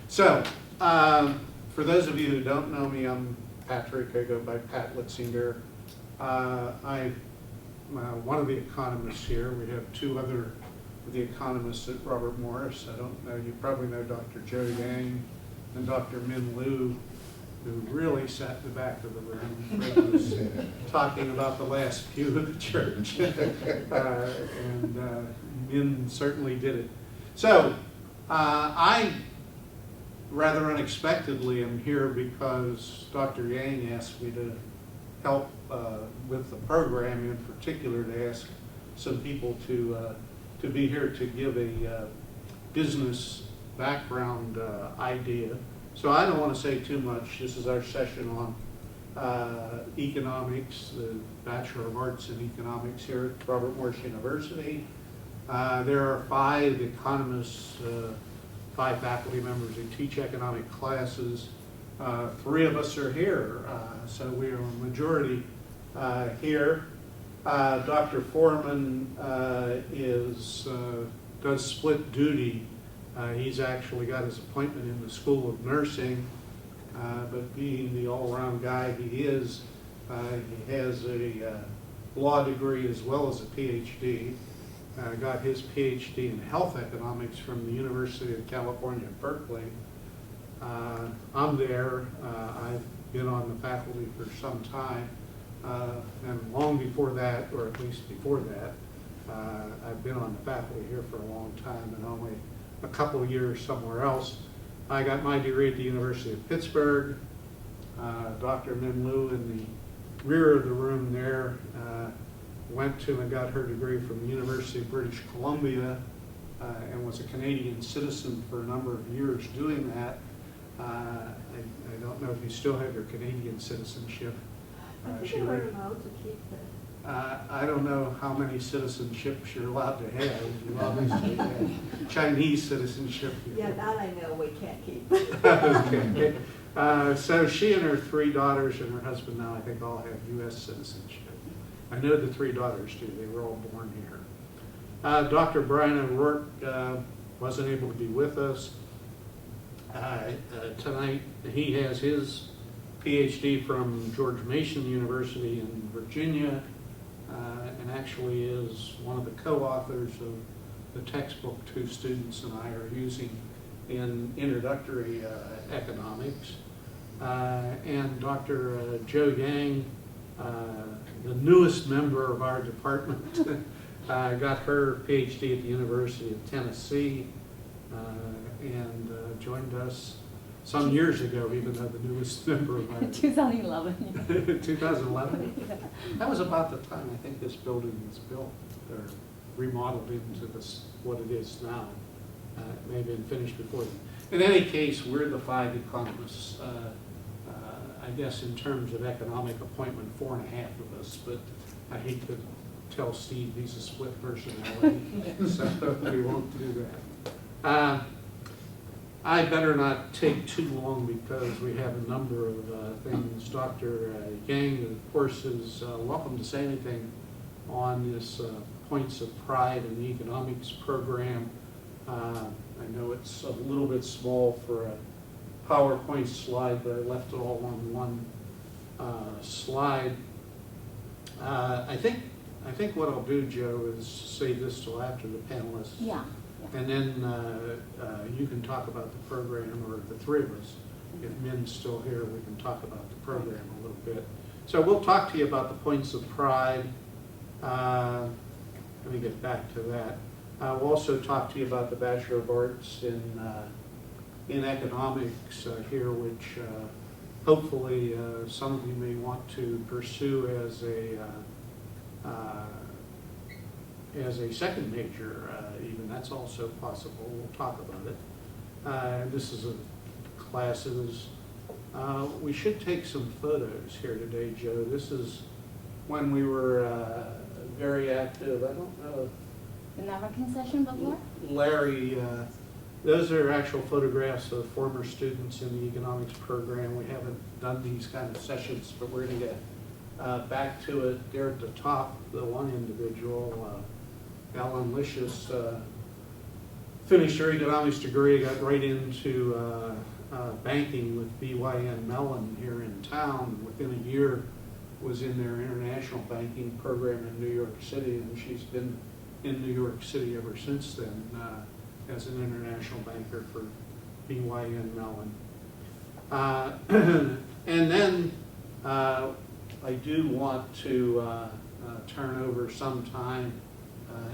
So, for those of you who don't know me, I'm Patrick. I go by Pat Litzinger. I'm one of the economists here. We have two other of the economists at Robert Morris. I don't know, you probably know Dr. Joe Yang and Dr. Min Liu, who really sat in the back of the room. Fred was talking about the last pew of the church. and Min certainly did it. So, I rather unexpectedly am here because Dr. Yang asked me to help with the program, in particular to ask some people to be here to give a business background idea. So I don't want to say too much. This is our session on economics, the Bachelor of Arts in Economics here at Robert Morris University. There are 5 economists, 5 faculty members who teach economic classes. 3 of us are here, so we are a majority here. Dr. Foreman does split duty. He's actually got his appointment in the School of Nursing, but being the all-around guy he is, he has a law degree as well as a PhD. Got his PhD in health economics from the University of California, Berkeley. I'm there. I've been on the faculty for some time. And long before that, or at least before that, I've been on the faculty here for a long time and only a couple of years somewhere else. I got my degree at the University of Pittsburgh. Dr. Min Liu in the rear of the room there went to and got her degree from the University of British Columbia and was a Canadian citizen for a number of years doing that. I don't know if you still have your Canadian citizenship. I think we're allowed to keep that. I don't know how many citizenships you're allowed to have. You obviously have Chinese citizenship. Yeah, that I know we can't keep. Okay. So she and her 3 daughters and her husband now, I think, all have U.S. citizenship. I know the 3 daughters do. They were all born here. Dr. Brian O'Rourke wasn't able to be with us tonight. He has his PhD from George Mason University in Virginia, and actually is one of the co-authors of the textbook 2 students and I are using in introductory economics. And Dr. Joe Yang, the newest member of our department, got her PhD at the University of Tennessee and joined us some years ago, even though the newest member of our 2011. 2011? That was about the time I think this building was built or remodeled into this what it is now. It may have been finished before then. In any case, we're the 5 economists. I guess in terms of economic appointment, 4 1/2 of us, but I hate to tell Steve he's a split personality, so we won't do that. I better not take too long because we have a number of things. Dr. Yang, of course, is welcome to say anything on this Points of Pride in the Economics program. I know it's a little bit small for a PowerPoint slide, but I left it all on one slide. I think what I'll do, Joe, is save this till after the panelists. Yeah. And then you can talk about the program, or the 3 of us. If Min's still here, we can talk about the program a little bit. So we'll talk to you about the Points of Pride. Let me get back to that. We'll also talk to you about the Bachelor of Arts in Economics here, which hopefully some of you may want to pursue as a second major, even. That's also possible. We'll talk about it. This is classes. We should take some photos here today, Joe. This is when we were very active. I don't know The networking session before? if Larry, those are actual photographs of former students in the economics program. We haven't done these kind of sessions, but we're going to get back to it. There at the top, the one individual, Alan Licious, finished her economics degree, got right into banking with BYN Mellon here in town. Within a year, was in their international banking program in New York City, and she's been in New York City ever since then as an international banker for BYN Mellon. And then I do want to turn over some time,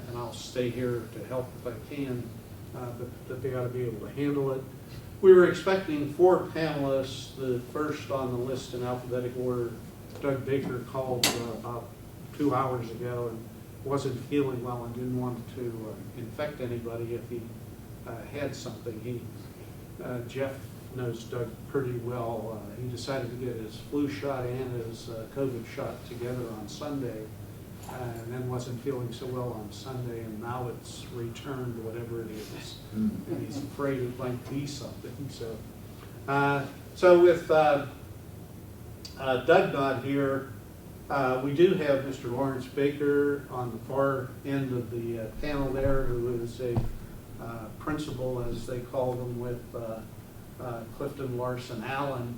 and I'll stay here to help if I can, but they ought to be able to handle it. We were expecting 4 panelists. The first on the list in alphabetical order, Doug Baker, called about 2 hours ago and wasn't feeling well and didn't want to infect anybody if he had something. Jeff knows Doug pretty well. He decided to get his flu shot and his COVID shot together on Sunday, and then wasn't feeling so well on Sunday, and now it's returned, whatever it is, and he's afraid it might be something. So with Doug not here, we do have Mr. Lawrence Baker on the far end of the panel there, who is a principal, as they call them, with Clifton Larson Allen.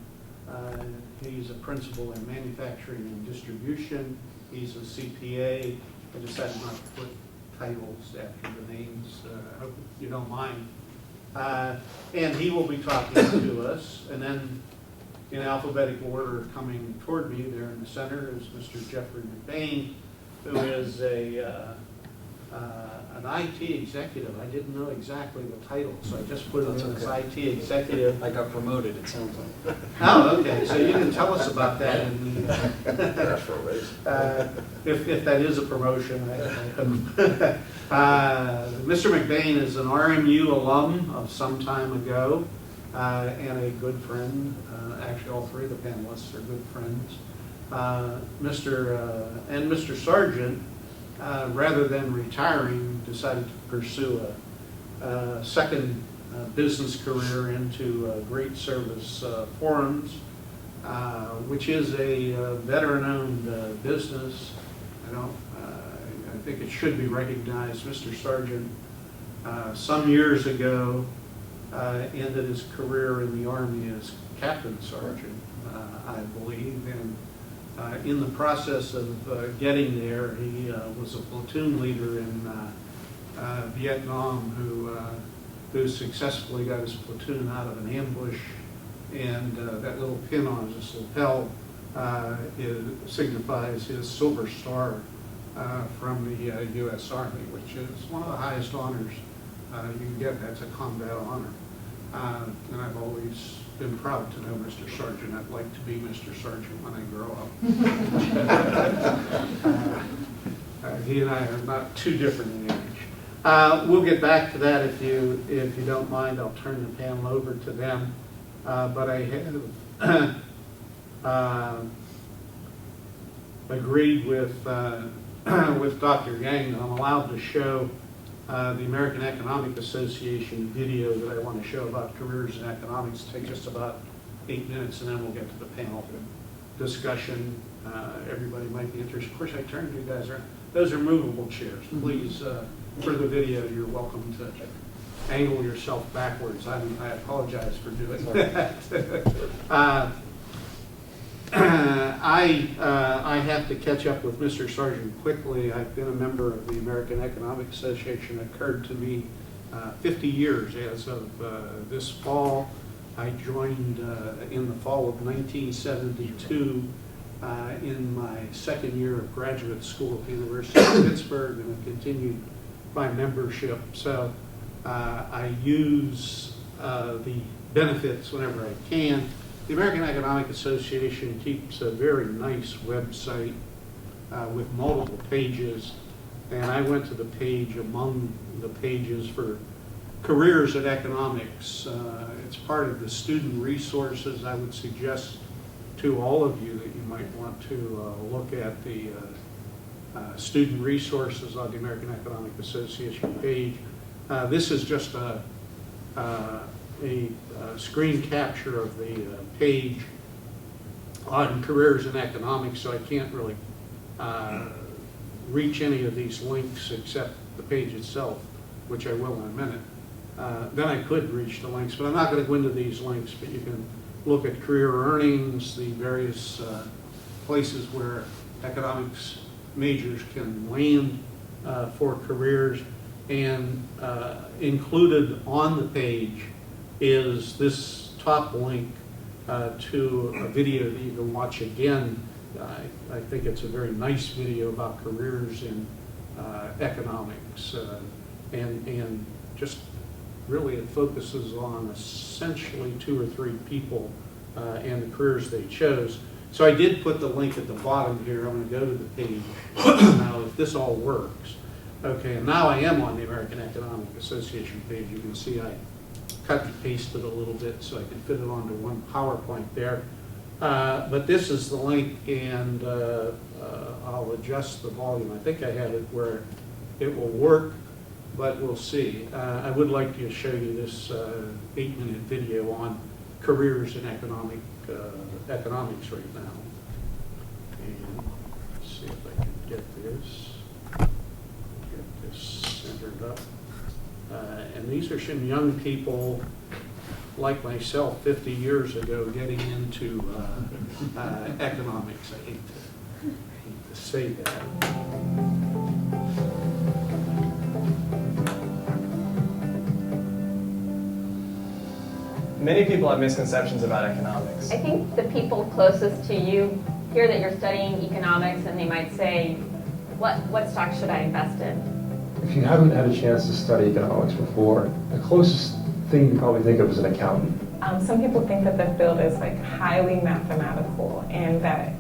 He's a principal in manufacturing and distribution. He's a CPA. I decided not to put titles after the names. I hope you don't mind. And he will be talking to us. And then in alphabetical order, coming toward me there in the center, is Mr. Jeffrey McBain, who is an IT executive. I didn't know exactly the title, so I just put it in as IT executive. I got promoted, it sounds like. Oh, okay, so you can tell us about that. That's for a raise. If that is a promotion. Mr. McBain is an RMU alum of some time ago and a good friend. Actually, all 3 of the panelists are good friends. Mr. Sargent, rather than retiring, decided to pursue a second business career into Great Service Forums, which is a veteran-owned business. I think it should be recognized. Mr. Sargent, some years ago, ended his career in the Army as Captain Sergeant, I believe, and in the process of getting there, he was a platoon leader in Vietnam who successfully got his platoon out of an ambush, and that little pin on his lapel signifies his Silver Star from the U.S. Army, which is one of the highest honors you can get. That's a combat honor. And I've always been proud to know Mr. Sargent. I'd like to be Mr. Sargent when I grow up. He and I are not too different in age. We'll get back to that if you don't mind. I'll turn the panel over to them. But I have agreed with Dr. Yang that I'm allowed to show the American Economic Association video that I want to show about careers in economics. Take just about 8 minutes, and then we'll get to the panel discussion. Everybody might be interested. Of course, I turned you guys around. Those are movable chairs. Please, for the video, you're welcome to angle yourself backwards. I apologize for doing that. I have to catch up with Mr. Sargent quickly. I've been a member of the American Economic Association. It occurred to me 50 years as of this fall. I joined in the fall of 1972 in my second year of graduate school at the University of Pittsburgh, and have continued my membership. So I use the benefits whenever I can. The American Economic Association keeps a very nice website with multiple pages, and I went to the page among the pages for careers in economics. It's part of the student resources. I would suggest to all of you that you might want to look at the student resources on the American Economic Association page. This is just a screen capture of the page on careers in economics, so I can't really reach any of these links except the page itself, which I will in a minute. then I could reach the links, but I'm not going to go into these links, but you can look at career earnings, the various places where economics majors can land for careers, and included on the page is this top link to a video that you can watch again. I think it's a very nice video about careers in economics, and just really it focuses on essentially 2 or 3 people and the careers they chose. So I did put the link at the bottom here. I'm going to go to the page now if this all works. Okay, and now I am on the American Economic Association page. You can see I cut and pasted a little bit so I can fit it onto one PowerPoint there. But this is the link, and I'll adjust the volume. I think I have it where it will work, but we'll see. I would like to show you this 8-minute video on careers in economics right now. And let's see if I can get this centered up. And these are some young people like myself 50 years ago getting into economics. I hate to say that. Many people have misconceptions about economics. I think the people closest to you hear that you're studying economics and they might say, what stock should I invest in? If you haven't had a chance to study economics before, the closest thing you probably think of is an accountant. Some people think that the field is like highly mathematical and that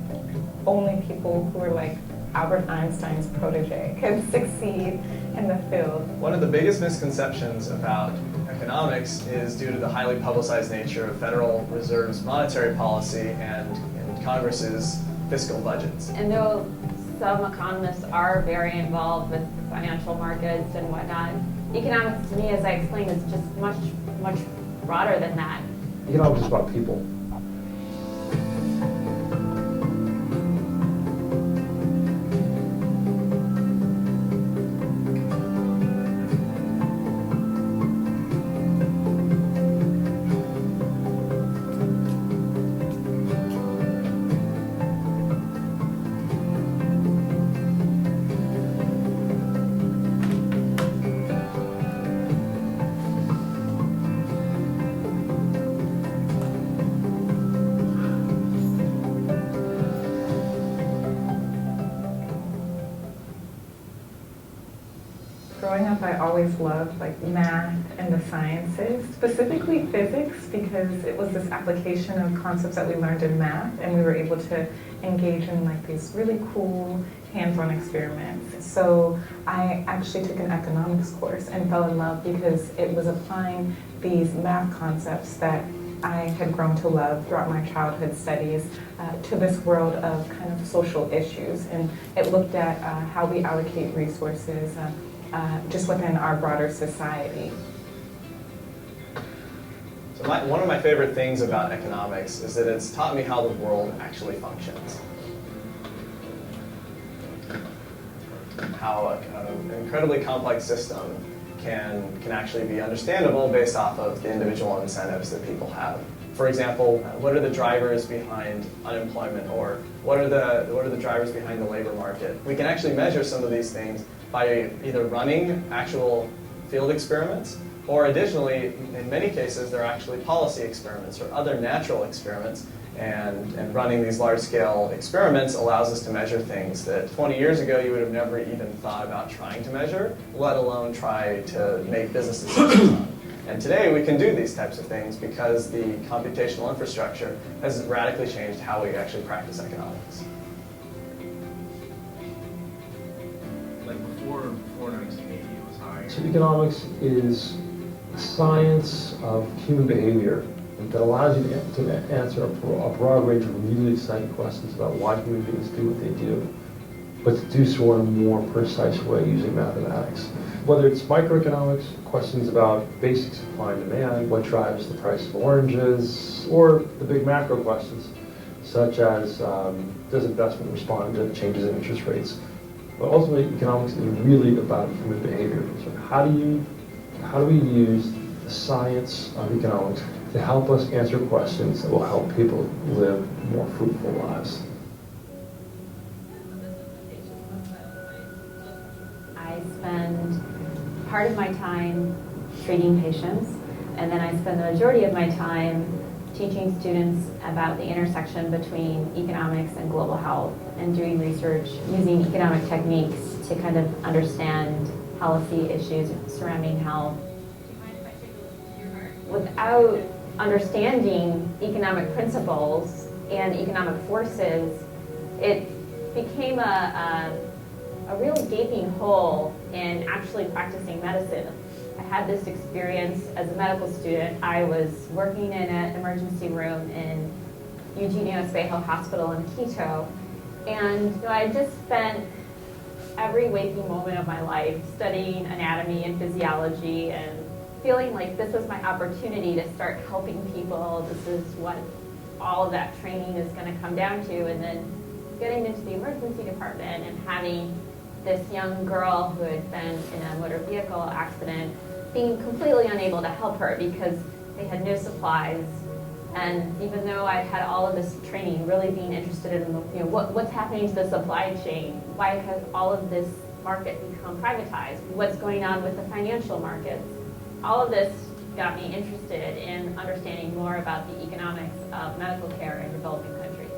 only people who are like Albert Einstein's protege can succeed in the field. One of the biggest misconceptions about economics is due to the highly publicized nature of Federal Reserve's monetary policy and Congress's fiscal budgets. And though some economists are very involved with financial markets and whatnot, economics to me, as I explained, is just much broader than that. Economics is about people. Growing up, I always loved like math and the sciences, specifically physics, because it was this application of concepts that we learned in math, and we were able to engage in like these really cool hands-on experiments. So I actually took an economics course and fell in love because it was applying these math concepts that I had grown to love throughout my childhood studies to this world of kind of social issues. And it looked at how we allocate resources just within our broader society. So one of my favorite things about economics is that it's taught me how the world actually functions. How an incredibly complex system can actually be understandable based off of the individual incentives that people have. For example, what are the drivers behind unemployment, or what are the drivers behind the labor market? We can actually measure some of these things by either running actual field experiments, or additionally, in many cases, they're actually policy experiments or other natural experiments. And running these large-scale experiments allows us to measure things that 20 years ago you would have never even thought about trying to measure, let alone try to make business decisions on. And today we can do these types of things because the computational infrastructure has radically changed how we actually practice economics. Like before 1980, it was higher. So economics is the science of human behavior that allows you to answer a broad range of really exciting questions about why human beings do what they do, but to do so in a more precise way using mathematics. Whether it's microeconomics, questions about basic supply and demand, what drives the price of oranges, or the big macro questions, such as does investment respond to changes in interest rates. But ultimately, economics is really about human behavior. So how do we use the science of economics to help us answer questions that will help people live more fruitful lives. I spend part of my time treating patients, and then I spend the majority of my time teaching students about the intersection between economics and global health and doing research using economic techniques to kind of understand policy issues surrounding health. Without understanding economic principles and economic forces, it became a real gaping hole in actually practicing medicine. I had this experience as a medical student. I was working in an emergency room in Eugenio Espejo Hospital in Quito, and I just spent every waking moment of my life studying anatomy and physiology and feeling like this was my opportunity to start helping people. This is what all of that training is going to come down to. And then getting into the emergency department and having this young girl who had been in a motor vehicle accident being completely unable to help her because they had no supplies. And even though I had all of this training, really being interested in what's happening to the supply chain, why has all of this market become privatized, what's going on with the financial markets, all of this got me interested in understanding more about the economics of medical care in developing countries.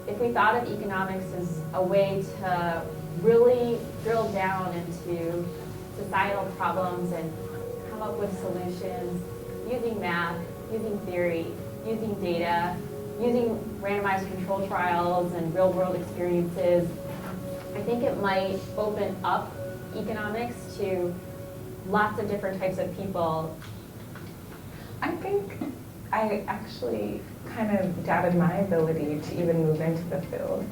If we thought of economics as a way to really drill down into societal problems and come up with solutions using math, using theory, using data, using randomized control trials and real-world experiences, I think it might open up economics to lots of different types of people. I think I actually kind of doubted my ability to even move into the field.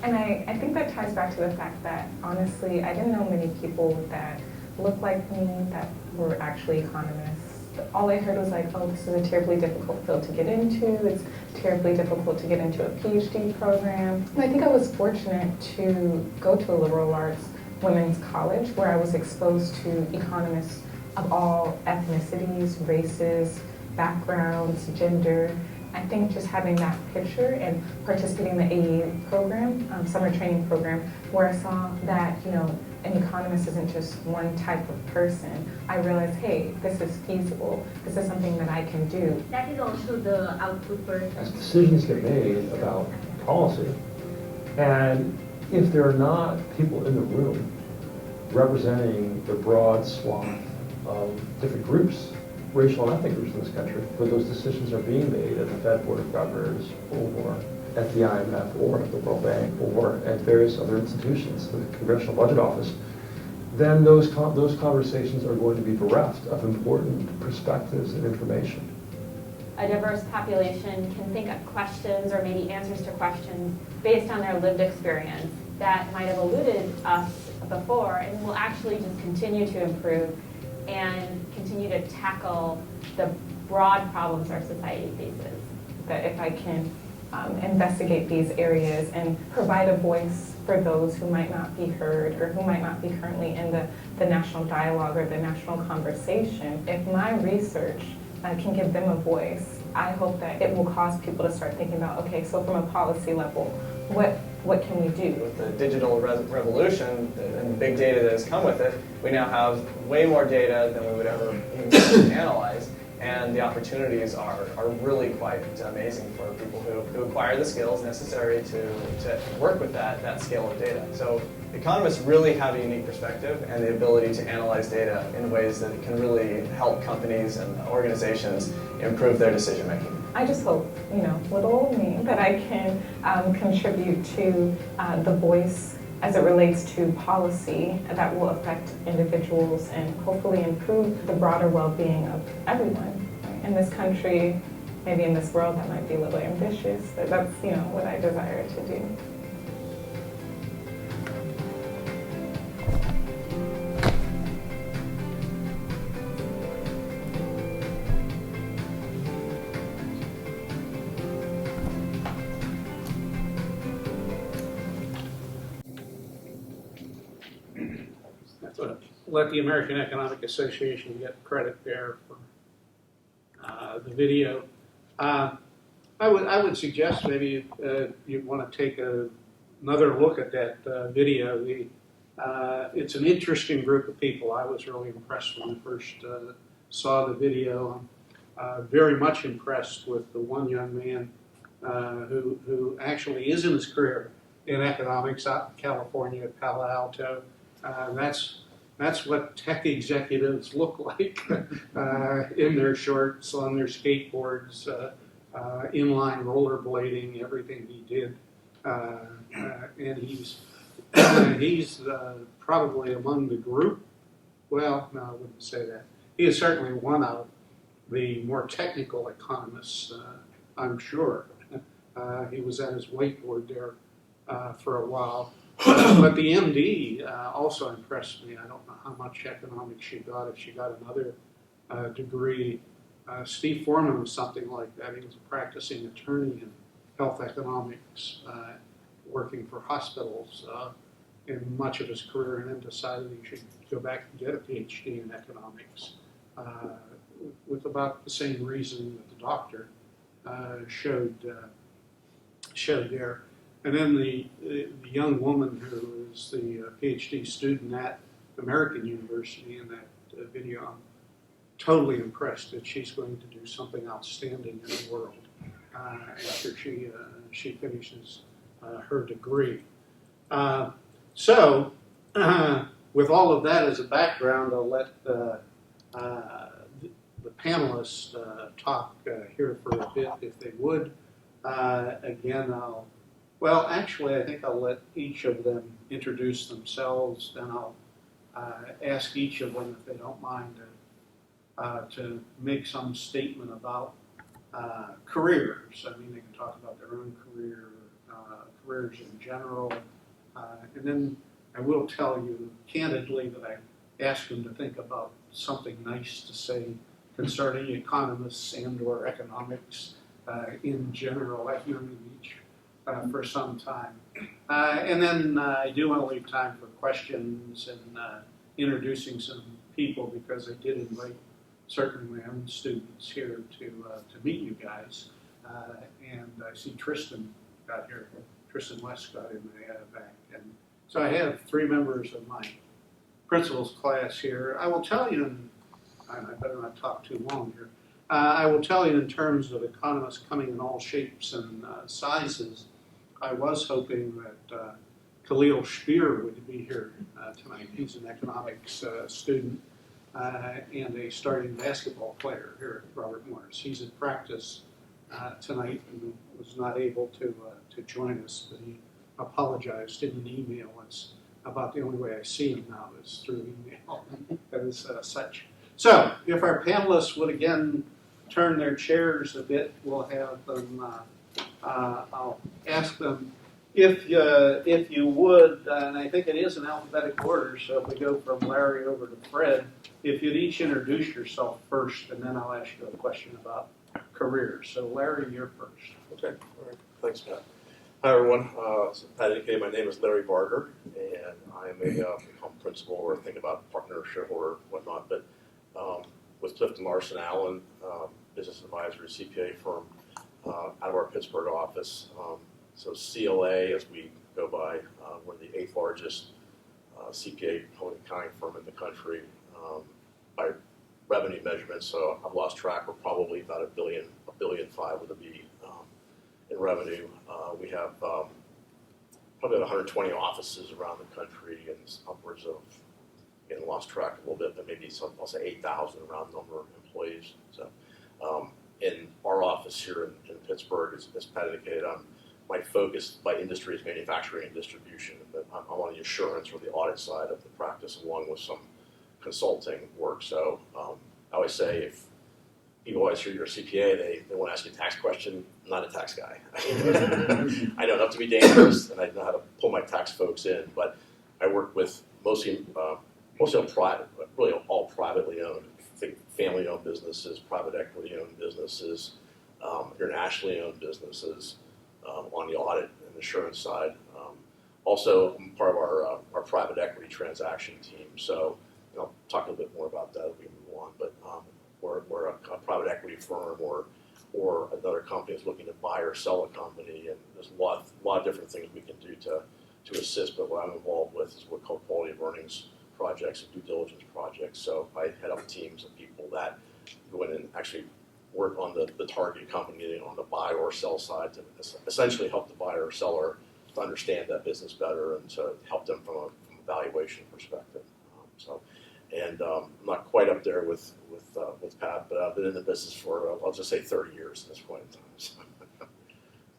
And I think that ties back to the fact that, honestly, I didn't know many people that looked like me that were actually economists. All I heard was like, oh, this is a terribly difficult field to get into. It's terribly difficult to get into a PhD program. And I think I was fortunate to go to a liberal arts women's college where I was exposed to economists of all ethnicities, races, backgrounds, gender. I think just having that picture and participating in the AE program, summer training program, where I saw that, an economist isn't just one type of person, I realized, hey, this is feasible. This is something that I can do. That is also the output for... As decisions get made about policy, and if there are not people in the room representing the broad swath of different groups, racial and ethnic groups in this country, where those decisions are being made at the Fed Board of Governors, or at the IMF, or at the World Bank, or at various other institutions, the Congressional Budget Office, then those conversations are going to be bereft of important perspectives and information. A diverse population can think of questions or maybe answers to questions based on their lived experience that might have eluded us before and will actually just continue to improve and continue to tackle the broad problems our society faces. That if I can investigate these areas and provide a voice for those who might not be heard or who might not be currently in the national dialogue or the national conversation, if my research can give them a voice, I hope that it will cause people to start thinking about, okay, so from a policy level, what can we do? With the digital revolution and the big data that has come with it, we now have way more data than we would ever even analyze. And the opportunities are really quite amazing for people who acquire the skills necessary to work with that scale of data. So economists really have a unique perspective and the ability to analyze data in ways that can really help companies and organizations improve their decision making. I just hope, little old me, that I can contribute to the voice as it relates to policy that will affect individuals and hopefully improve the broader well-being of everyone in this country, maybe in this world. That might be a little ambitious, but that's what I desire to do. let the American Economic Association get credit there for the video. I would suggest maybe you want to take another look at that video. It's an interesting group of people. I was really impressed when I first saw the video. I'm very much impressed with the one young man who actually is in his career in economics out in California at Palo Alto. That's what tech executives look like in their shorts, on their skateboards, inline rollerblading, everything he did. And he's probably among the group. Well, no, I wouldn't say that. He is certainly one of the more technical economists, I'm sure. He was at his whiteboard there for a while. But the MD also impressed me. I don't know how much economics she got, if she got another degree. Steve Foreman was something like that. He was a practicing attorney in health economics, working for hospitals in much of his career, and then decided he should go back and get a PhD in economics with about the same reason that the doctor showed there. And then the young woman who is the PhD student at American University in that video, I'm totally impressed that she's going to do something outstanding in the world after she finishes her degree. So, with all of that as a background, I'll let the panelists talk here for a bit, if they would. Again, actually, I think I'll let each of them introduce themselves, then I'll ask each of them, if they don't mind, to make some statement about careers. I mean, they can talk about their own careers in general. And then I will tell you candidly that I asked them to think about something nice to say concerning economists and or economics in general. I've known them each for some time. And then I do want to leave time for questions and introducing some people, because I did invite certainly my own students here to meet you guys. And I see Tristan got here. Tristan West got in the back. And so I have 3 members of my principal's class here. I will tell you, and I better not talk too long here, I will tell you in terms of economists coming in all shapes and sizes, I was hoping that Khalil Spear would be here tonight. He's an economics student and a starting basketball player here at Robert Morris. He's in practice tonight and was not able to join us, but he apologized in an email. It's about the only way I see him now is through email as such. So if our panelists would again turn their chairs a bit, we'll have them, I'll ask them if you would, and I think it is in alphabetical order, so if we go from Larry over to Fred, if you'd each introduce yourself first, and then I'll ask you a question about careers. So Larry, you're first. Okay, all right. Thanks, Pat. Hi, everyone. As Pat indicated, my name is Larry Barger, and I'm a principal, or think about partner, shareholder, whatnot, but with Clifton Larson Allen, business advisory, CPA firm, out of our Pittsburgh office. So CLA, as we go by, we're the 8th largest CPA public accounting firm in the country by revenue measurement. So I've lost track. We're probably about $1.5 billion with a B in revenue. We have probably about 120 offices around the country, and upwards of, again, lost track a little bit, but maybe I'll say 8,000 around number of employees. So in our office here in Pittsburgh, as Pat indicated, my focus by industry is manufacturing and distribution, but I'm on the assurance or the audit side of the practice, along with some consulting work. So I always say, if people always hear you're a CPA, they want to ask you a tax question. I'm not a tax guy. I know enough to be dangerous, and I know how to pull my tax folks in, but I work with mostly on private, really all privately owned, family-owned businesses, private equity-owned businesses, internationally owned businesses, on the audit and assurance side. Also, I'm part of our private equity transaction team. So I'll talk a little bit more about that as we move on. But we're a private equity firm or another company is looking to buy or sell a company, and there's a lot of different things we can do to assist. But what I'm involved with is what we call quality of earnings projects and due diligence projects. So I head up teams of people that go in and actually work on the target company on the buy or sell side to essentially help the buyer or seller to understand that business better and to help them from a valuation perspective. I'm not quite up there with Pat, but I've been in the business for I'll just say 30 years at this point in time.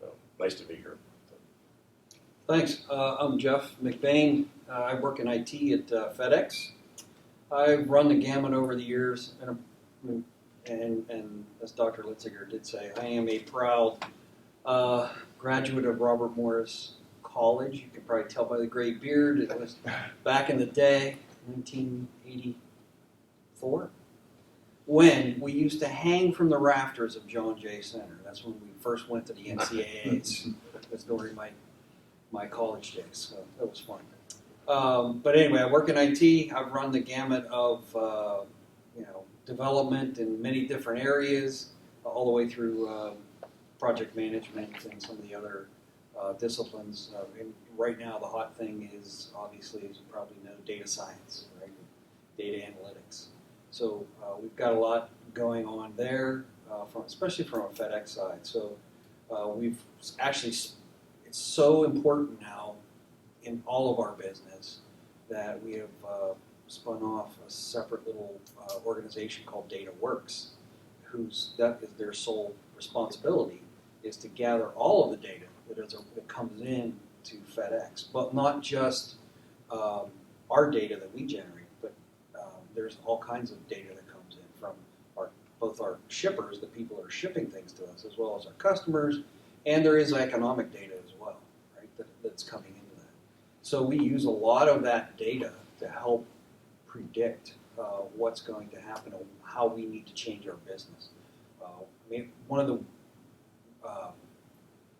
So nice to be here. Thanks. I'm Jeff McBain. I work in IT at FedEx. I've run the gamut over the years, and as Dr. Litzinger did say, I am a proud graduate of Robert Morris College. You can probably tell by the gray beard. It was back in the day, 1984, when we used to hang from the rafters of John Jay Center. That's when we first went to the NCAAs. That's during my college days, so that was fun. But anyway, I work in IT. I've run the gamut of development in many different areas, all the way through project management and some of the other disciplines. And right now, the hot thing is obviously, as you probably know, data science, right? Data analytics. So we've got a lot going on there, especially from a FedEx side. So we've actually, it's so important now in all of our business that we have spun off a separate little organization called DataWorks, that is their sole responsibility is to gather all of the data that comes in to FedEx, but not just our data that we generate, but there's all kinds of data that comes in from both our shippers, the people that are shipping things to us, as well as our customers, and there is economic data as well, right, that's coming into that. So we use a lot of that data to help predict what's going to happen and how we need to change our business. One of the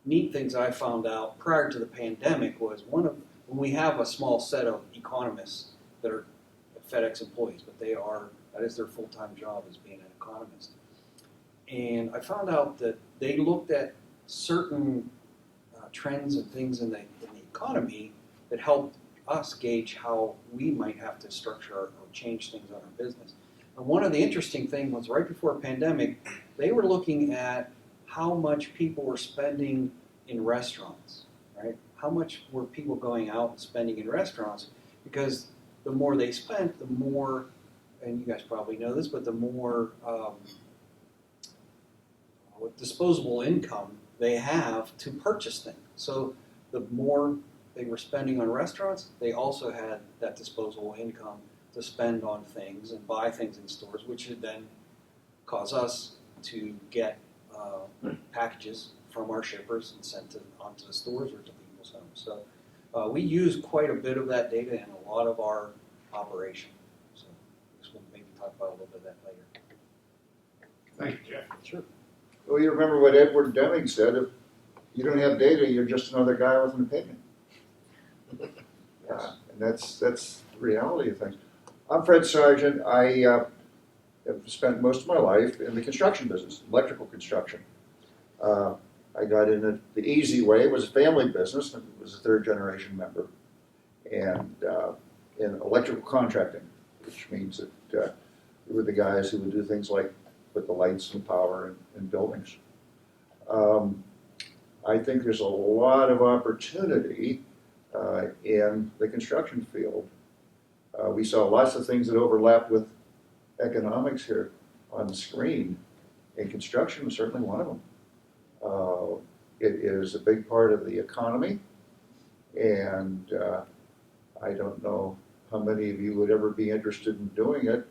neat things I found out prior to the pandemic was when we have a small set of economists that are FedEx employees, but that is their full-time job as being an economist. And I found out that they looked at certain trends and things in the economy that helped us gauge how we might have to structure or change things on our business. And one of the interesting things was right before the pandemic, they were looking at how much people were spending in restaurants, right? How much were people going out and spending in restaurants? Because the more they spent, the more, and you guys probably know this, but the more disposable income they have to purchase things. So the more they were spending on restaurants, they also had that disposable income to spend on things and buy things in stores, which would then cause us to get packages from our shippers and sent onto the stores or to people's homes. So we use quite a bit of that data in a lot of our operation. So we'll maybe talk about a little bit of that later. Thank you, Jeff. Sure. Well, you remember what Edward Deming said, if you don't have data, you're just another guy with an opinion. And that's the reality of things. I'm Fred Sargent. I have spent most of my life in the construction business, electrical construction. I got in it the easy way. It was a family business. It was a third-generation member. And in electrical contracting, which means that we were the guys who would do things like put the lights and power in buildings. I think there's a lot of opportunity in the construction field. We saw lots of things that overlap with economics here on the screen, and construction was certainly one of them. It is a big part of the economy, and I don't know how many of you would ever be interested in doing it,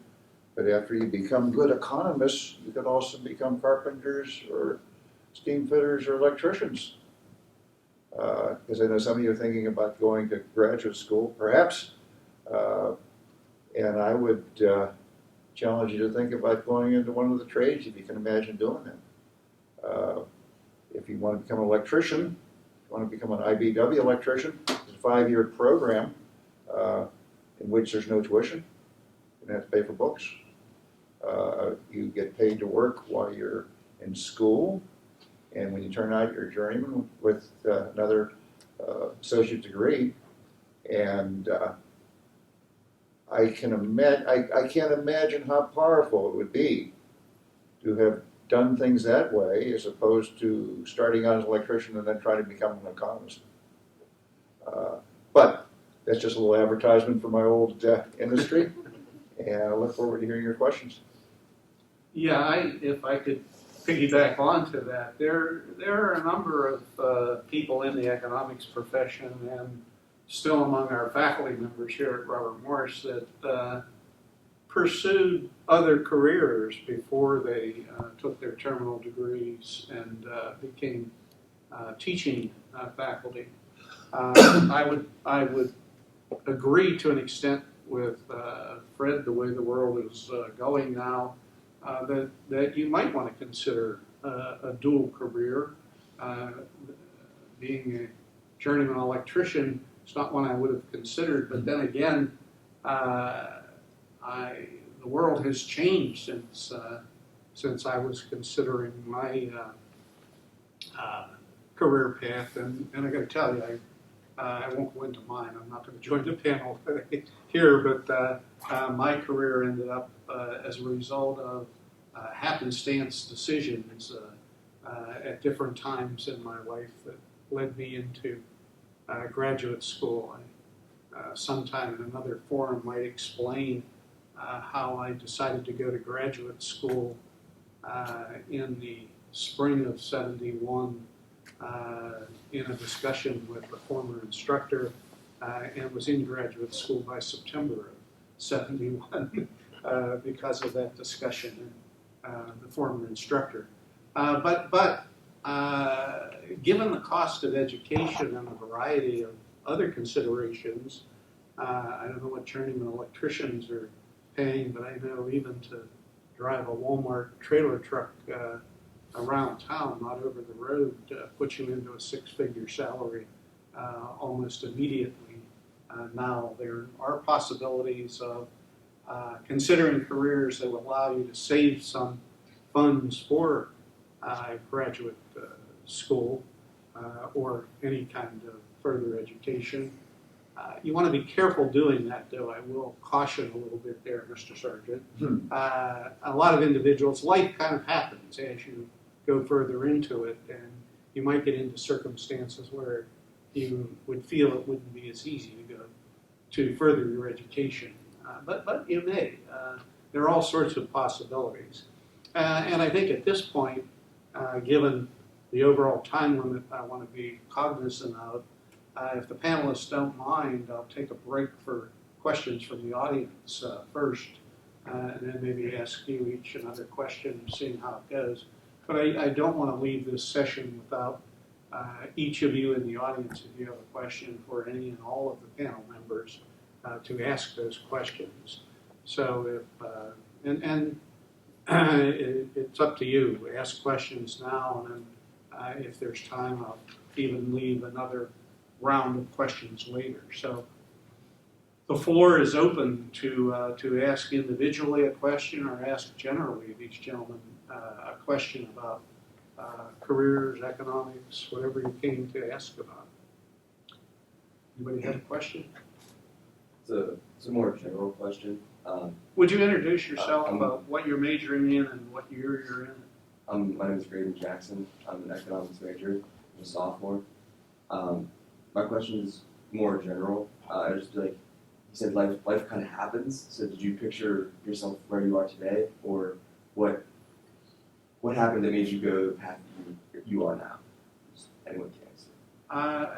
but after you become good economists, you can also become carpenters or steam fitters or electricians. Because I know some of you are thinking about going to graduate school, perhaps, and I would challenge you to think about going into one of the trades if you can imagine doing that. If you want to become an electrician, if you want to become an IBW electrician, it's a 5-year program. in which there's no tuition. You don't have to pay for books. You get paid to work while you're in school, and when you turn out, you're a journeyman with another associate degree. And I can't imagine how powerful it would be to have done things that way, as opposed to starting out as an electrician and then trying to become an economist. But that's just a little advertisement for my old industry, and I look forward to hearing your questions. Yeah, if I could piggyback onto that, there are a number of people in the economics profession and still among our faculty members here at Robert Morris that pursued other careers before they took their terminal degrees and became teaching faculty. I would agree to an extent with Fred, the way the world is going now, that you might want to consider a dual career. Being a journeyman electrician, it's not one I would have considered, but then again, the world has changed since I was considering my career path, and I got to tell you, I won't go into mine. I'm not going to join the panel here, but my career ended up as a result of happenstance decisions at different times in my life that led me into graduate school. Sometime in another forum might explain how I decided to go to graduate school in the spring of '71 in a discussion with a former instructor, and was in graduate school by September of '71 because of that discussion and the former instructor. But given the cost of education and a variety of other considerations, I don't know what journeyman electricians are paying, but I know even to drive a Walmart trailer truck around town, not over the road, puts you into a six-figure salary almost immediately. Now there are possibilities of considering careers that will allow you to save some funds for graduate school or any kind of further education. You want to be careful doing that, though. I will caution a little bit there, Mr. Sargent. A lot of individuals, life kind of happens as you go further into it, and you might get into circumstances where you would feel it wouldn't be as easy to go to further your education. But you may. There are all sorts of possibilities. And I think at this point, given the overall time limit I want to be cognizant of, if the panelists don't mind, I'll take a break for questions from the audience first, and then maybe ask you each another question, seeing how it goes. But I don't want to leave this session without each of you in the audience, if you have a question for any and all of the panel members, to ask those questions. So if, it's up to you. Ask questions now, and then if there's time, I'll even leave another round of questions later. So the floor is open to ask individually a question or ask generally of each gentleman a question about careers, economics, whatever you came to ask about. Anybody have a question? It's a more general question. Would you introduce yourself about what you're majoring in and what year you're in? My name is Graydon Jackson. I'm an economics major. I'm a sophomore. My question is more general. I just feel like you said life kind of happens. So did you picture yourself where you are today, or what happened that made you go the path you are now? Just anyone can answer.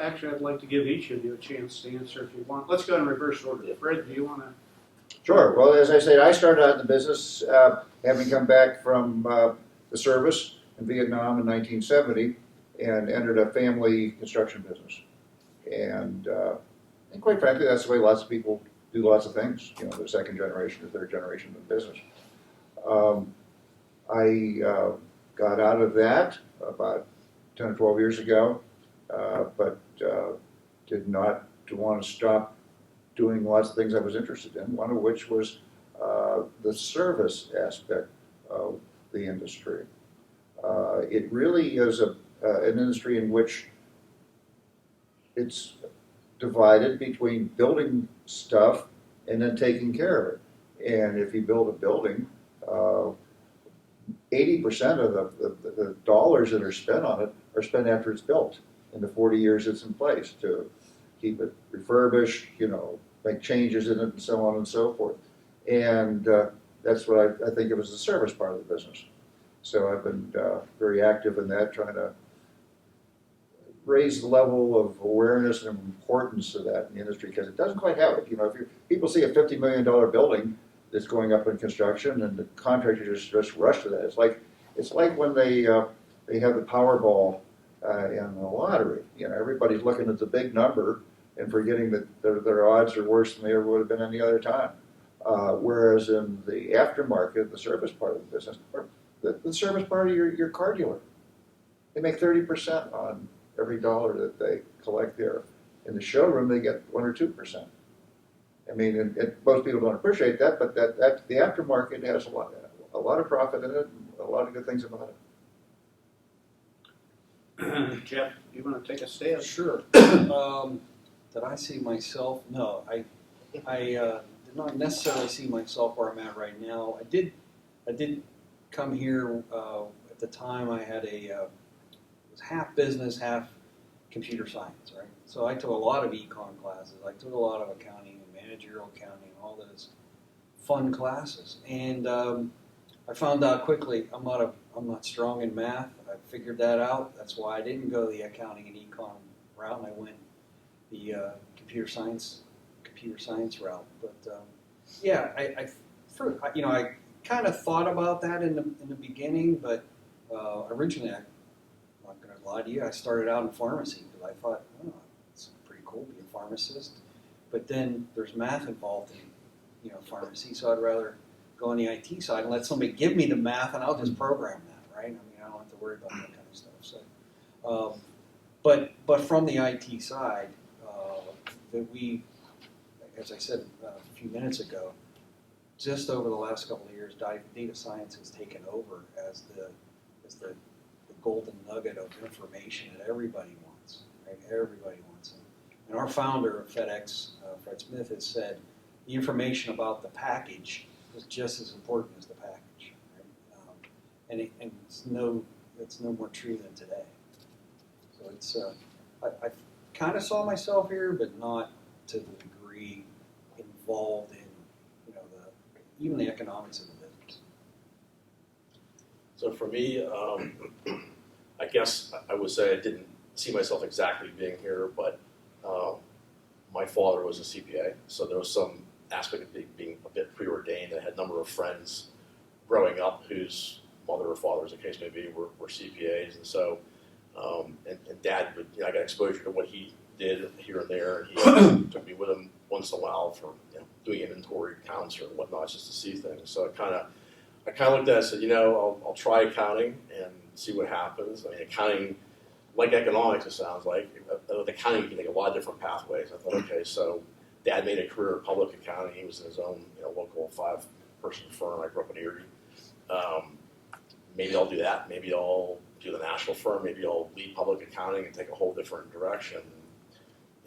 Actually, I'd like to give each of you a chance to answer if you want. Let's go in reverse order. Fred, do you want to? Sure. Well, as I said, I started out in the business having come back from the service in Vietnam in 1970 and entered a family construction business. And quite frankly, that's the way lots of people do lots of things. You know, the second generation or third generation of the business. I got out of that about 10 or 12 years ago, but did not want to stop doing lots of things I was interested in, one of which was the service aspect of the industry. It really is an industry in which it's divided between building stuff and then taking care of it. And if you build a building, 80% of the dollars that are spent on it are spent after it's built in the 40 years it's in place to keep it refurbished, make changes in it and so on and so forth. And that's what I think of as the service part of the business. So I've been very active in that, trying to raise the level of awareness and importance of that in the industry, because it doesn't quite have it. If people see a $50 million building that's going up in construction, and the contractors just rush to that. It's like when they have the Powerball in the lottery. Everybody's looking at the big number and forgetting that their odds are worse than they ever would have been any other time. Whereas in the aftermarket, the service part of the business, or the service part of your car dealer, they make 30% on every dollar that they collect there. In the showroom, they get 1 or 2%. I mean, and most people don't appreciate that, but that the aftermarket has a lot of profit in it, and a lot of good things about it. Jeff, you want to take a stab? Sure. Did I see myself? No, I did not necessarily see myself where I'm at right now. I did come here at the time. I had it was half business, half computer science, right? So I took a lot of econ classes. I took a lot of accounting and managerial accounting and all those fun classes. And I found out quickly I'm not strong in math. I figured that out. That's why I didn't go the accounting and econ route, and I went the computer science route. But yeah, I kind of thought about that in the beginning, but originally, I'm not going to lie to you, I started out in pharmacy because I thought, oh, it's pretty cool being a pharmacist. But then there's math involved in pharmacy, so I'd rather go on the IT side and let somebody give me the math, and I'll just program that, right? I mean, I don't have to worry about that kind of stuff. So, but from the IT side, that we, as I said a few minutes ago, just over the last couple of years, data science has taken over as the golden nugget of information that everybody wants, right? Everybody wants it. And our founder of FedEx, Fred Smith, has said the information about the package is just as important as the package, right? And it's no more true than today. So it's I kind of saw myself here, but not to the degree involved in even the economics of the business. So for me, I guess I would say I didn't see myself exactly being here, but my father was a CPA, so there was some aspect of being a bit preordained. I had a number of friends growing up whose mother or father, as the case may be, were CPAs, and so and Dad would, I got exposure to what he did here and there, and he took me with him once in a while for doing inventory counts or whatnot, just to see things. So I kind of looked at it and said, I'll try accounting and see what happens. I mean, accounting, like economics, it sounds like. With accounting, you can take a lot of different pathways. I thought, okay, so Dad made a career in public accounting. He was in his own local 5-person firm. I grew up in Erie. Maybe I'll do that. Maybe I'll do the national firm. Maybe I'll lead public accounting and take a whole different direction.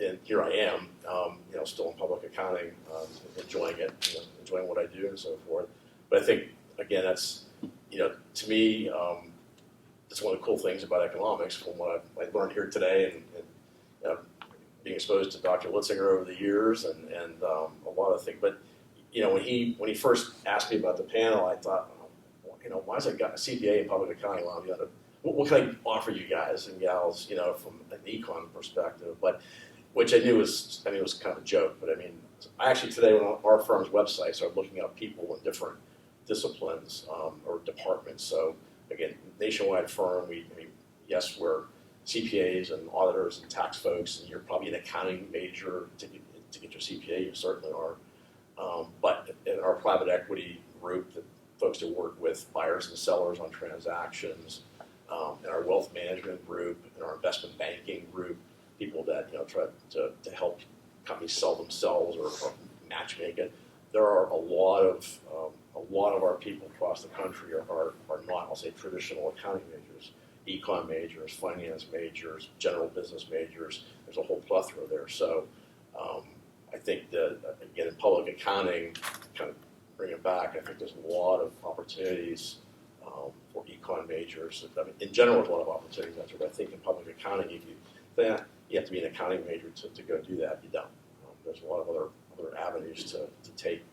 And here I am, still in public accounting, enjoying it, enjoying what I do and so forth. But I think, again, that's, to me, that's one of the cool things about economics from what I've learned here today and being exposed to Dr. Litzinger over the years and a lot of things. But, when he first asked me about the panel, I thought, why has I got a CPA in public accounting? What can I offer you guys and gals, from an econ perspective? But which I knew was kind of a joke, but I actually today on our firm's website started looking up people in different disciplines or departments. So again, nationwide firm, yes, we're CPAs and auditors and tax folks, and you're probably an accounting major to get your CPA, you certainly are. But in our private equity group, the folks that work with buyers and sellers on transactions, in our wealth management group, in our investment banking group, people that try to help companies sell themselves or matchmake it. There are a lot of our people across the country are not, I'll say, traditional accounting majors, econ majors, finance majors, general business majors. There's a whole plethora there. So I think that, again, in public accounting, kind of bring it back, I think there's a lot of opportunities for econ majors. I mean, in general, there's a lot of opportunities out there, but I think in public accounting, you have to be an accounting major to go do that. You don't. There's a lot of other avenues to take,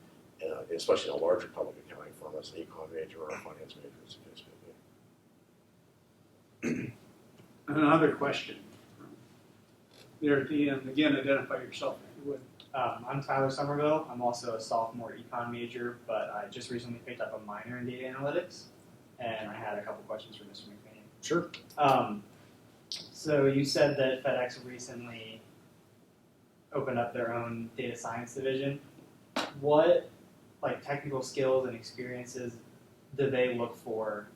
especially in a larger public accounting firm as an econ major or a finance major, as the case may be. Another question. There at the end, again, identify yourself if you would. I'm Tyler Somerville. I'm also a sophomore econ major, but I just recently picked up a minor in data analytics, and I had a couple questions for Mr. McMahon. Sure. So you said that FedEx recently opened up their own data science division. What technical skills and experiences do they look for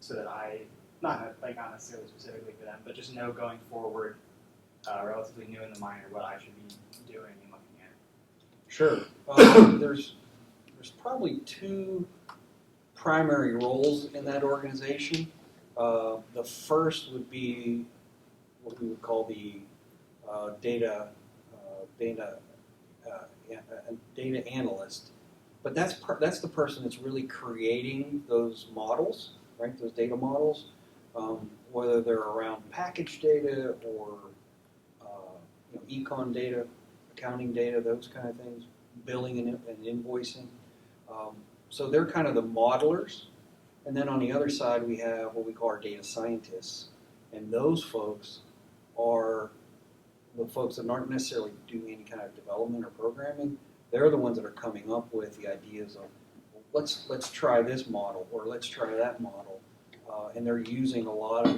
so that I, not necessarily specifically for them, but just know going forward, relatively new in the minor, what I should be doing and looking at? Sure. There's probably two primary roles in that organization. The first would be what we would call the data analyst, but that's the person that's really creating those models, right? Those data models, whether they're around package data or econ data, accounting data, those kind of things, billing and invoicing. So they're kind of the modelers. And then on the other side, we have what we call our data scientists. And those folks are the folks that aren't necessarily doing any kind of development or programming. They're the ones that are coming up with the ideas of, let's try this model or let's try that model. And they're using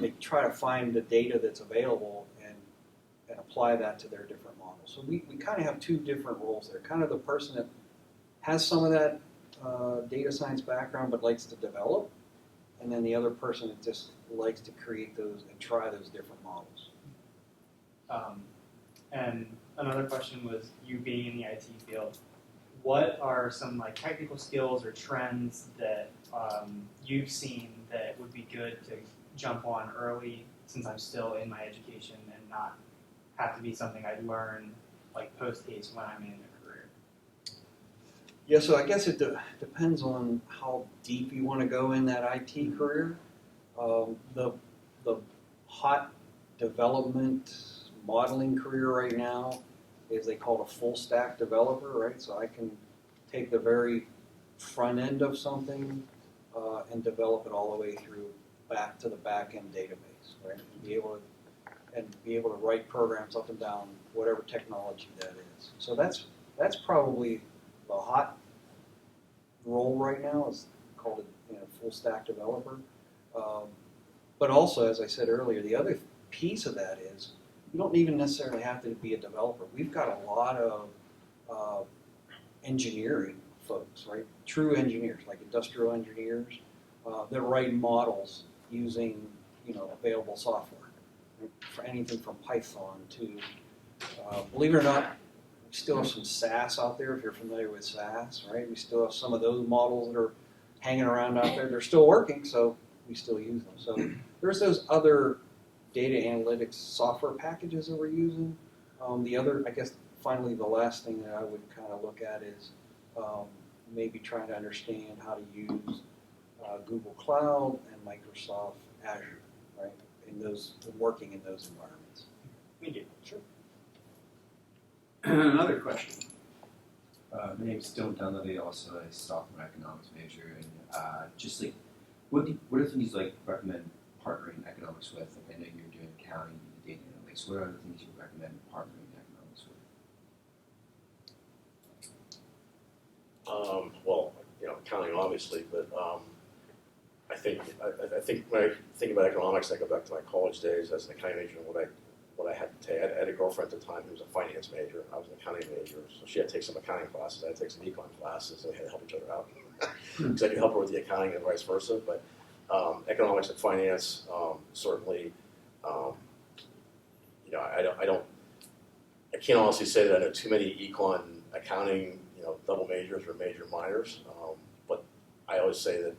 they try to find the data that's available and apply that to their different models. So we kind of have two different roles there. Kind of the person that has some of that data science background but likes to develop, and then the other person that just likes to create those and try those different models. And another question was, you being in the IT field, what are some technical skills or trends that you've seen that would be good to jump on early, since I'm still in my education, and not have to be something I learn post-haste when I'm in a career? Yeah, so I guess it depends on how deep you want to go in that IT career. The hot development modeling career right now is they call it a full stack developer, right? So I can take the very front end of something and develop it all the way through back to the back end database, right? And be able to write programs up and down whatever technology that is. So that's probably the hot role right now, is called a full stack developer. But also, as I said earlier, the other piece of that is you don't even necessarily have to be a developer. We've got a lot of engineering folks, right? True engineers, like industrial engineers, that write models using available software, right? For anything from Python to, believe it or not, we still have some SAS out there, if you're familiar with SAS, right? We still have some of those models that are hanging around out there. They're still working, so we still use them. So there's those other data analytics software packages that we're using. The other, I guess, finally, the last thing that I would kind of look at is maybe trying to understand how to use Google Cloud and Microsoft Azure, right? Working in those environments. Thank you. Sure. Another question. My name's Dylan Dunleavy, also a sophomore economics major, and what are things you recommend partnering economics with? I know you're doing accounting and data analytics. What are other things you recommend partnering economics with? Well, accounting obviously, but I think when I think about economics, I go back to my college days as an accounting major and what I had to take. I had a girlfriend at the time who was a finance major. I was an accounting major, so she had to take some accounting classes. I had to take some econ classes, and we had to help each other out because I could help her with the accounting and vice versa. But economics and finance certainly, I can't honestly say that I know too many econ accounting, double majors or major minors, but I always say that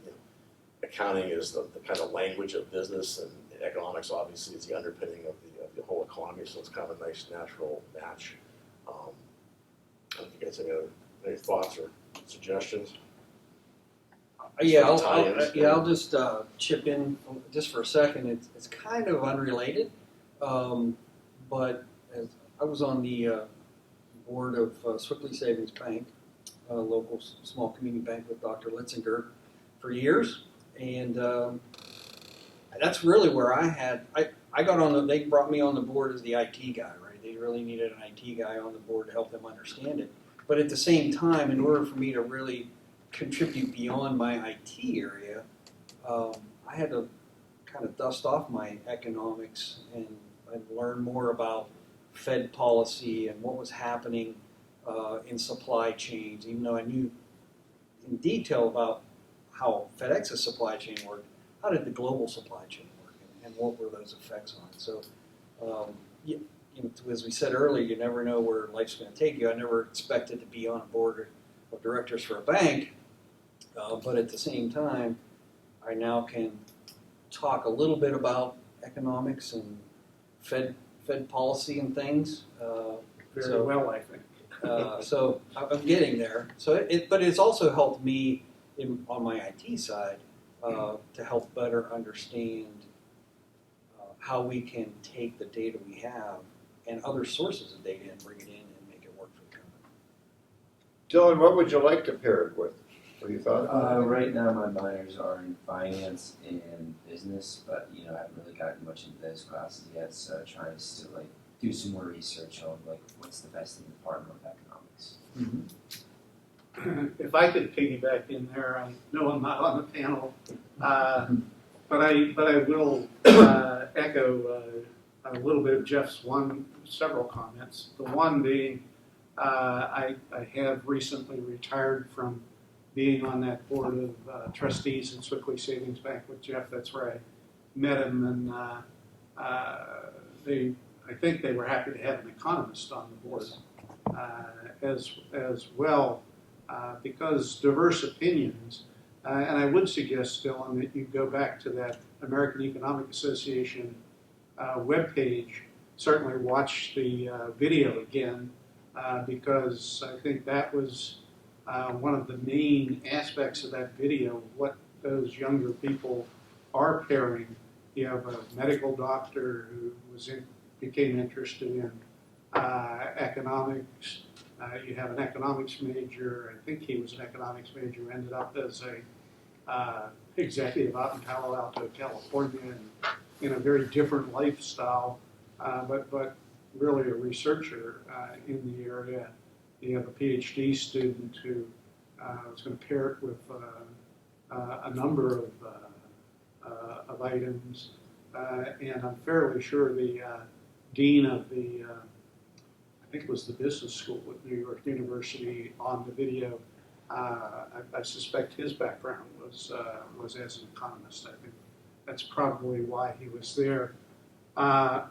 accounting is the kind of language of business, and economics obviously is the underpinning of the whole economy, so it's kind of a nice natural match. I don't think you guys have any thoughts or suggestions? Yeah, Tie-ins. I'll just chip in just for a second. It's kind of unrelated, but as I was on the board of Swickley Savings Bank, a local small community bank with Dr. Litzinger for years, and that's really where I got on. They brought me on the board as the IT guy, right? They really needed an IT guy on the board to help them understand it. But at the same time, in order for me to really contribute beyond my IT area, I had to kind of dust off my economics and learn more about Fed policy and what was happening in supply chains. Even though I knew in detail about how FedEx's supply chain worked, how did the global supply chain work, and what were those effects on it? So, as we said earlier, you never know where life's going to take you. I never expected to be on a board of directors for a bank, but at the same time, I now can talk a little bit about economics and Fed policy and things. Very well, I think. So I'm getting there. But it's also helped me on my IT side to help better understand how we can take the data we have and other sources of data and bring it in and make it work for the company. Dylan, what would you like to pair it with? What do you thought? Right now, my minors are in finance and business, but I haven't really gotten much into those classes yet. So trying to still do some more research on what's the best in the Department of Economics. If I could piggyback in there, I know I'm not on the panel, but I will echo a little bit of Jeff's several comments. The one being, I have recently retired from being on that board of trustees in Swickley Savings Bank with Jeff. That's where I met him, and I think they were happy to have an economist on the board as well, because diverse opinions. And I would suggest, Dylan, that you go back to that American Economic Association webpage. Certainly watch the video again, because I think that was one of the main aspects of that video, what those younger people are pairing. You have a medical doctor who became interested in economics. You have an economics major. I think he was an economics major, ended up as a executive out in Palo Alto, California, and in a very different lifestyle, but really a researcher in the area. You have a PhD student who is going to pair it with a number of items, and I'm fairly sure the dean of the I think it was the business school at New York University on the video. I suspect his background was as an economist. I think that's probably why he was there. And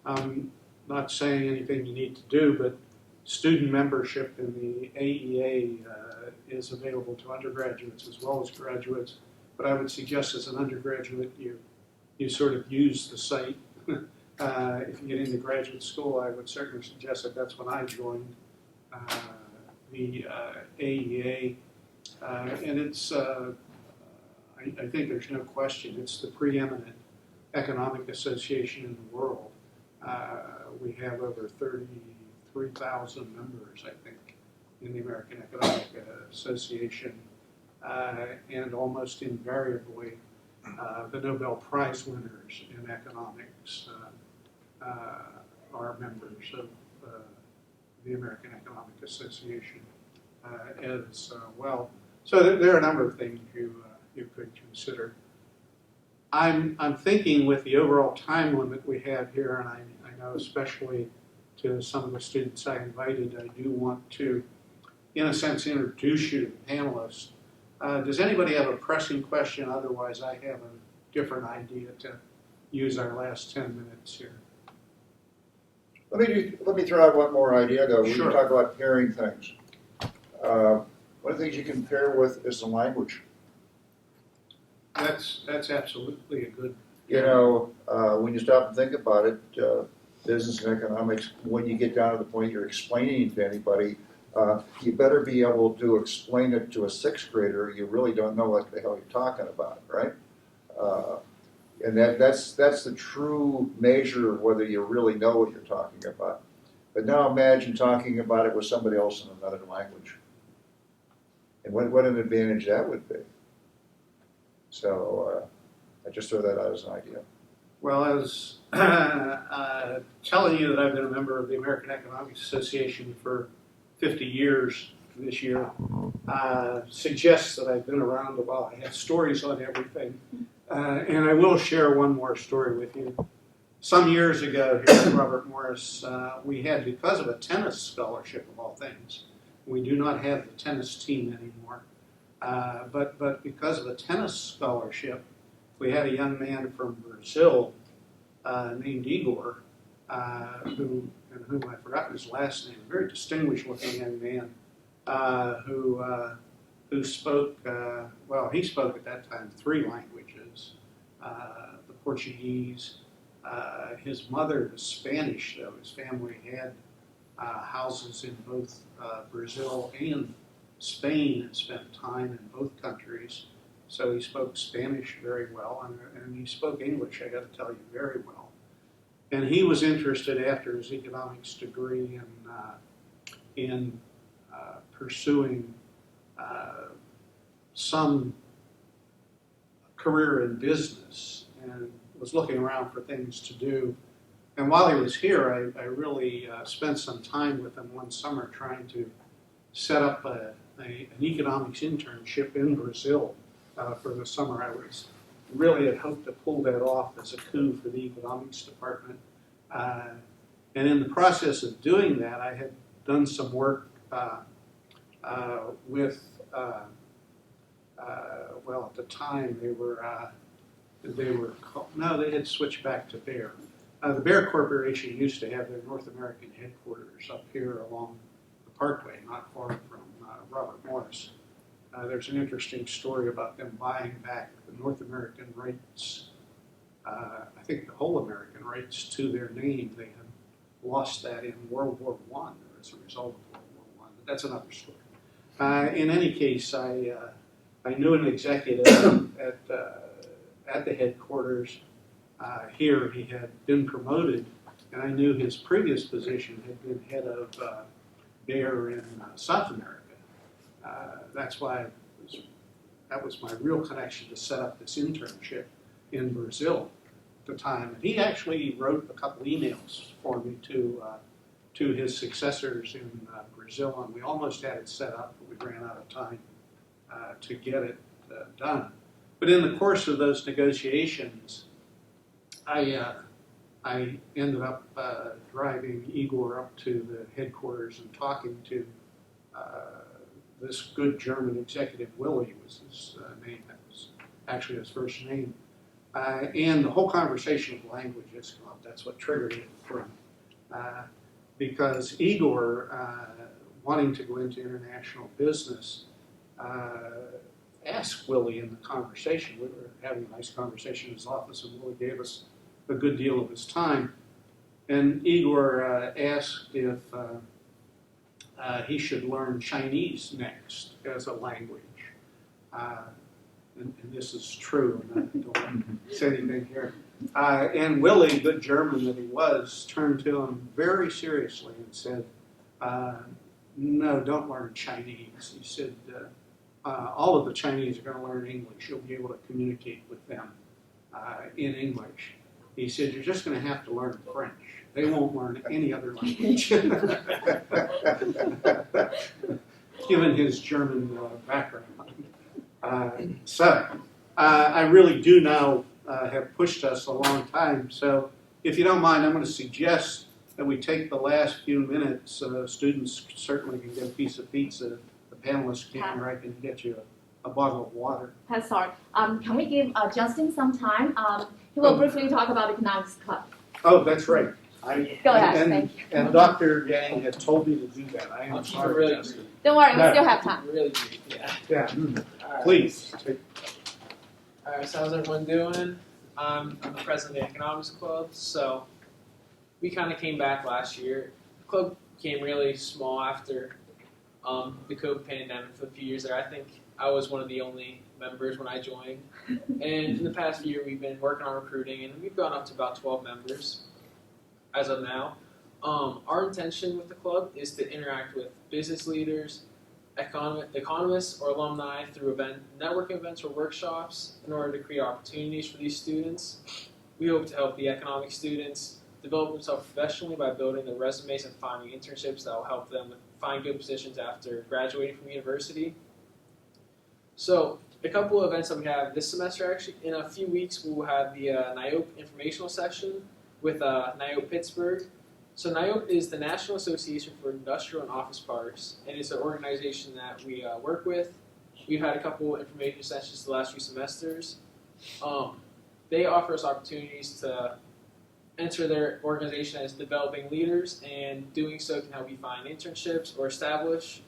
I'm not saying anything you need to do, but student membership in the AEA is available to undergraduates as well as graduates. But I would suggest as an undergraduate, you sort of use the site. If you get into graduate school, I would certainly suggest that that's when I joined the AEA. And it's, I think there's no question, it's the preeminent economic association in the world. We have over 33,000 members, I think, in the American Economic Association. And almost invariably, the Nobel Prize winners in economics are members of the American Economic Association as well. So there are a number of things you could consider. I'm thinking with the overall time limit we have here, and I know especially to some of the students I invited, I do want to, in a sense, introduce you to the panelists. Does anybody have a pressing question? Otherwise, I have a different idea to use our last 10 minutes here. Let me throw out one more idea though. We Sure. can talk about pairing things. One of the things you can pair with is the language. That's absolutely a good. You know, when you stop and think about it, business and economics, when you get down to the point you're explaining to anybody, you better be able to explain it to a sixth grader. You really don't know what the hell you're talking about, right? And that's the true measure of whether you really know what you're talking about. But now imagine talking about it with somebody else in another language. And what an advantage that would be. So I just throw that out as an idea. Well, I was telling you that I've been a member of the American Economics Association for 50 years this year. Suggests that I've been around a while. I have stories on everything. And I will share one more story with you. Some years ago here at Robert Morris, we had, because of a tennis scholarship of all things, we do not have the tennis team anymore. But because of a tennis scholarship, we had a young man from Brazil named Igor, whom I've forgotten his last name, a very distinguished-looking young man, who spoke, he spoke at that time 3 languages, the Portuguese. His mother was Spanish, though. His family had houses in both Brazil and Spain and spent time in both countries. So he spoke Spanish very well, and he spoke English, I got to tell you, very well. And he was interested after his economics degree in pursuing some career in business, and was looking around for things to do. And while he was here, I really spent some time with him one summer trying to set up an economics internship in Brazil for the summer. I really had hoped to pull that off as a coup for the economics department. And in the process of doing that, I had done some work with, at the time they had switched back to Bayer. The Bayer Corporation used to have their North American headquarters up here along the Parkway, not far from Robert Morris. There's an interesting story about them buying back the North American rights, I think the whole American rights to their name. They had lost that in World War I as a result of World War I, but that's another story. In any case, I knew an executive at the headquarters here. He had been promoted, and I knew his previous position had been head of Bayer in South America. That's why that was my real connection to set up this internship in Brazil at the time. And he actually wrote a couple emails for me to his successors in Brazil, and we almost had it set up, but we ran out of time to get it done. But in the course of those negotiations, I ended up driving Igor up to the headquarters and talking to this good German executive, Willie was his name. That was actually his first name. And the whole conversation of languages come up. That's what triggered it for me. Because Igor, wanting to go into international business, asked Willie in the conversation. We were having a nice conversation in his office, and Willie gave us a good deal of his time. And Igor asked if he should learn Chinese next as a language. And this is true, and I don't say anything here. And Willie, good German that he was, turned to him very seriously and said, no, don't learn Chinese. He said, all of the Chinese are going to learn English. You'll be able to communicate with them in English. He said, you're just going to have to learn French. They won't learn any other language. Given his German background. I really do now have pushed us a long time. So if you don't mind, I'm going to suggest that we take the last few minutes. Students certainly can get a piece of pizza. The panelists can, or I can get you a bottle of water. Sorry. Can we give Justin some time? He will briefly talk about economics club. Oh, that's right. Go ahead, and, thank you. And Dr. Yang had told me to do that. I I'll am keep it sorry, really Justin. brief. Don't worry, we No. still have time. Really brief, yeah. Yeah, Alright. please. Alright, so how's everyone doing? I'm the president of the Economics Club, so we kind of came back last year. The club became really small after the COVID pandemic for a few years there. I think I was one of the only members when I joined. And in the past year, we've been working on recruiting, and we've gone up to about 12 members as of now. Our intention with the club is to interact with business leaders, economists, or alumni through networking events or workshops in order to create opportunities for these students. We hope to help the economic students develop themselves professionally by building their resumes and finding internships that will help them find good positions after graduating from university. So, a couple of events that we have this semester, actually, in a few weeks, we'll have the NIOP informational session with NIOP Pittsburgh. So NIOP is the National Association for Industrial and Office Parks, and it's an organization that we work with. We've had a couple information sessions the last few semesters. They offer us opportunities to enter their organization as developing leaders, and doing so can help you find internships or establish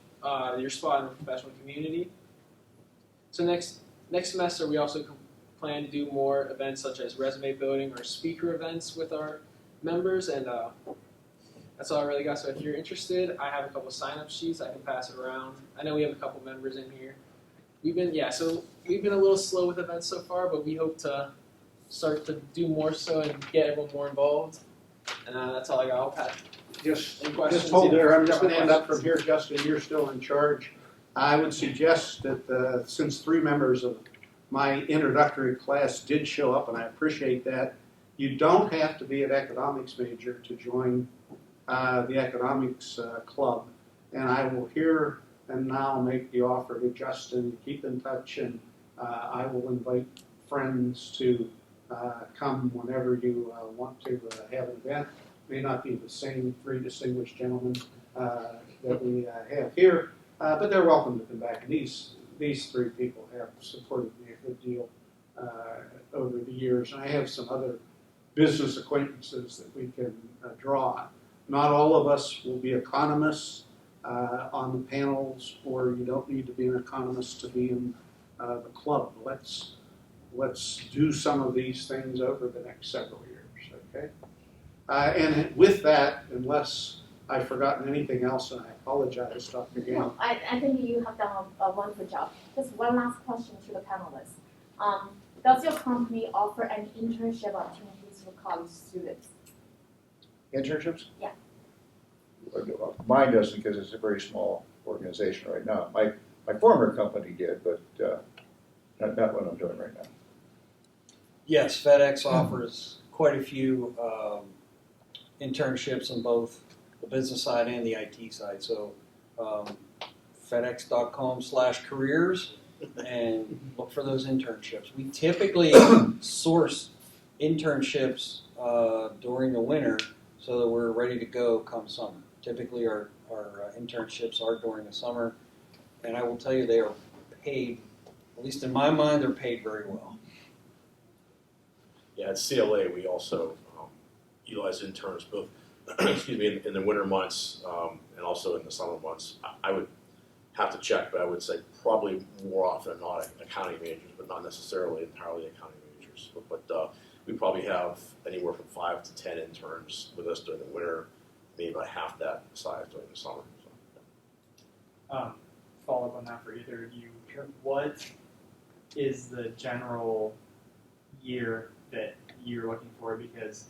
your spot in the professional community. So next semester, we also plan to do more events such as resume building or speaker events with our members, and that's all I really got. So if you're interested, I have a couple sign-up sheets. I can pass it around. I know we have a couple members in here. We've been a little slow with events so far, but we hope to start to do more so and get everyone more involved. And that's all I got. I'll pass. Just Any questions? hold there. I'm Yeah. just going to end up from here. Justin, you're still in charge. I would suggest that since 3 members of my introductory class did show up, and I appreciate that, you don't have to be an economics major to join the economics club. And I will here and now make the offer to Justin, keep in touch, and I will invite friends to come whenever you want to have an event. May not be the same 3 distinguished gentlemen that we have here, but they're welcome to come back. And these 3 people have supported me a good deal over the years. And I have some other business acquaintances that we can draw on. Not all of us will be economists on the panels, or you don't need to be an economist to be in the club. Let's do some of these things over the next several years, okay? And with that, unless I've forgotten anything else, and I apologize, Dr. Gang. No, I think you have done a wonderful job. Just one last question to the panelists. Does your company offer any internship opportunities for college students? Internships? Yeah. Mine doesn't, because it's a very small organization right now. My former company did, but not what I'm doing right now. Yes, FedEx offers quite a few internships on both the business side and the IT side. So FedEx.com/careers, and look for those internships. We typically source internships during the winter so that we're ready to go come summer. Typically our internships are during the summer, and I will tell you they are paid, at least in my mind, they're paid very well. Yeah, at CLA, we also utilize interns both, excuse me, in the winter months and also in the summer months. I would have to check, but I would say probably more often than not accounting majors, but not necessarily entirely accounting majors. But we probably have anywhere from 5 to 10 interns with us during the winter, maybe about half that size during the summer. So. Follow up on that for either of you. What is the general year that you're looking for? Because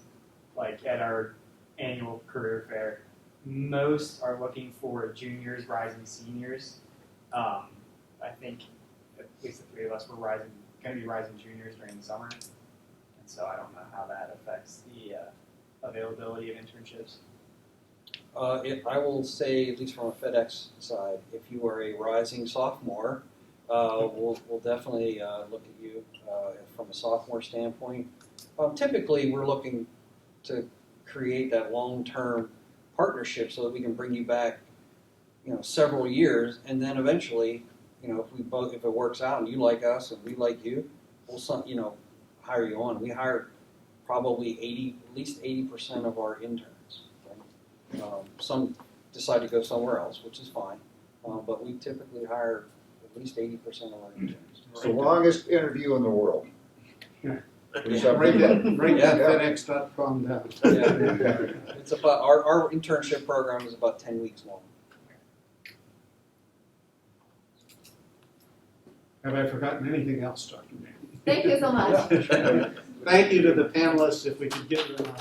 like at our annual career fair, most are looking for juniors, rising seniors. I think at least the 3 of us were going to be rising juniors during the summer, and so I don't know how that affects the availability of internships. I will say, at least from a FedEx side, if you are a rising sophomore, we'll definitely look at you from a sophomore standpoint. Typically, we're looking to create that long-term partnership so that we can bring you back, several years, and then eventually, if it works out and you like us and we like you, we'll hire you on. We hire probably at least 80% of our interns. Right? Some decide to go somewhere else, which is fine, but we typically hire at least 80% of our interns. It's the longest interview in the world. Yeah. For some Break people. that, break that Yeah. FedEx.com down. Yeah. It's about our internship program is about 10 weeks long. Have I forgotten anything else, Dr. Mann? Thank you so much. Thank you to the panelists, if we could give them a